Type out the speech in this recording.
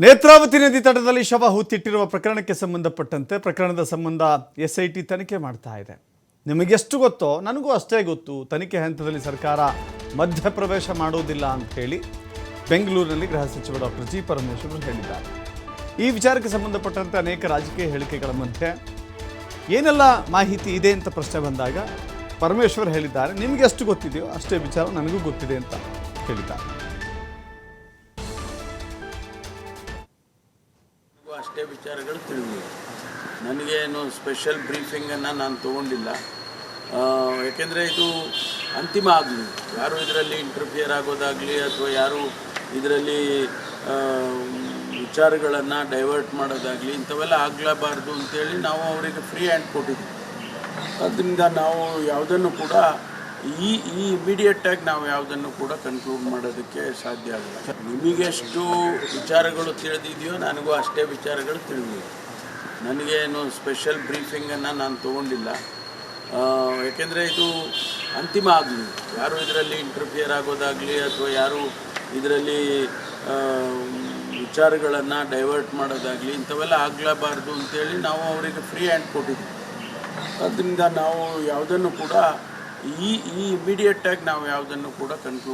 ನೇತ್ರಾವತಿ ನದಿ ತಟದಲ್ಲಿ ಶವ ಹೂತಿಟ್ಟಿರುವ ಪ್ರಕರಣಕ್ಕೆ ಸಂಬಂಧಪಟ್ಟಂತೆ ಪ್ರಕರಣದ ಸಂಬಂಧ ಎಸ್ಐಟಿ ತನಿಖೆ ಮಾಡ್ತಾ ಇದೆ. ನಿಮಗೆಷ್ಟು ಗೊತ್ತೋ ನನಗೂ ಅಷ್ಟೇ ಗೊತ್ತು. ತನಿಖೆ ಹಂತದಲ್ಲಿ ಸರ್ಕಾರ ಮಧ್ಯಪ್ರವೇಶ ಮಾಡುವುದಿಲ್ಲ ಅಂತ ಹೇಳಿ ಬೆಂಗಳೂರಿನಲ್ಲಿ ಗೃಹ ಸಚಿವ ಡಾಕ್ಟರ್ ಜಿ ಪರಮೇಶ್ವರ್ ಹೇಳಿದ್ದಾರೆ. ಈ ವಿಚಾರಕ್ಕೆ ಸಂಬಂಧಪಟ್ಟಂತೆ ಅನೇಕ ರಾಜಕೀಯ ಹೇಳಿಕೆಗಳ ಮಧ್ಯೆ ಏನೆಲ್ಲ ಮಾಹಿತಿ ಇದೆ ಅಂತ ಪ್ರಶ್ನೆ ಬಂದಾಗ ಪರಮೇಶ್ವರ್ ಹೇಳಿದ್ದಾರೆ, ನಿಮಗೆ ಎಷ್ಟು ಗೊತ್ತಿದೆಯೋ ಅಷ್ಟೇ ವಿಚಾರ ನನಗೂ ಗೊತ್ತಿದೆ ಅಂತ ಹೇಳಿದ್ದಾರೆ. ಅಷ್ಟೇ ವಿಚಾರಗಳು ತಿಳಿದಿದೆ. ನನಗೇನು ಸ್ಪೆಷಲ್ ಬ್ರೀಫಿಂಗನ್ನು ನಾನು ತೊಗೊಂಡಿಲ್ಲ. ಯಾಕೆಂದರೆ ಇದು ಅಂತಿಮ ಆಗಲಿ, ಯಾರು ಇದರಲ್ಲಿ ಇಂಟರ್ಫಿಯರ್ ಆಗೋದಾಗಲಿ ಅಥವಾ ಯಾರು ಇದರಲ್ಲಿ ವಿಚಾರಗಳನ್ನು ಡೈವರ್ಟ್ ಮಾಡೋದಾಗಲಿ ಇಂಥವೆಲ್ಲ ಆಗಲೇಬಾರ್ದು ಅಂತೇಳಿ ನಾವು ಅವರಿಗೆ ಫ್ರೀ ಹ್ಯಾಂಡ್ ಕೊಟ್ಟಿದ್ವಿ. ಅದರಿಂದ ನಾವು ಯಾವುದನ್ನು ಕೂಡ ಈ ಇಮಿಡಿಯೇಟಾಗಿ ನಾವು ಯಾವುದನ್ನು ಕೂಡ ಕನ್ಕ್ಲೂಡ್ ಮಾಡೋದಕ್ಕೆ ಸಾಧ್ಯ ಆಗಲ್ಲ. ನಿಮಗೆಷ್ಟು ವಿಚಾರಗಳು ತಿಳಿದಿದೆಯೋ ನನಗೂ ಅಷ್ಟೇ ವಿಚಾರಗಳು ತಿಳಿದಿದೆ. ನನಗೇನು ಸ್ಪೆಷಲ್ ಬ್ರೀಫಿಂಗನ್ನು ನಾನು ತೊಗೊಂಡಿಲ್ಲ. ಯಾಕೆಂದರೆ ಇದು ಅಂತಿಮ ಆಗಲಿ, ಯಾರು ಇದರಲ್ಲಿ ಇಂಟರ್ಫಿಯರ್ ಆಗೋದಾಗಲಿ ಅಥವಾ ಯಾರು ಇದರಲ್ಲಿ ವಿಚಾರಗಳನ್ನು ಡೈವರ್ಟ್ ಮಾಡೋದಾಗಲಿ ಇಂಥವೆಲ್ಲ ಆಗಲೇಬಾರ್ದು ಅಂತೇಳಿ ನಾವು ಅವರಿಗೆ ಫ್ರೀ ಹ್ಯಾಂಡ್ ಕೊಟ್ಟಿದ್ವಿ. ಅದರಿಂದ ನಾವು ಯಾವುದನ್ನು ಕೂಡ ಈ ಇಮಿಡಿಯೇಟಾಗಿ ನಾವು ಯಾವುದನ್ನು ಕೂಡ ಕನ್ಕ್ಲೂಡ್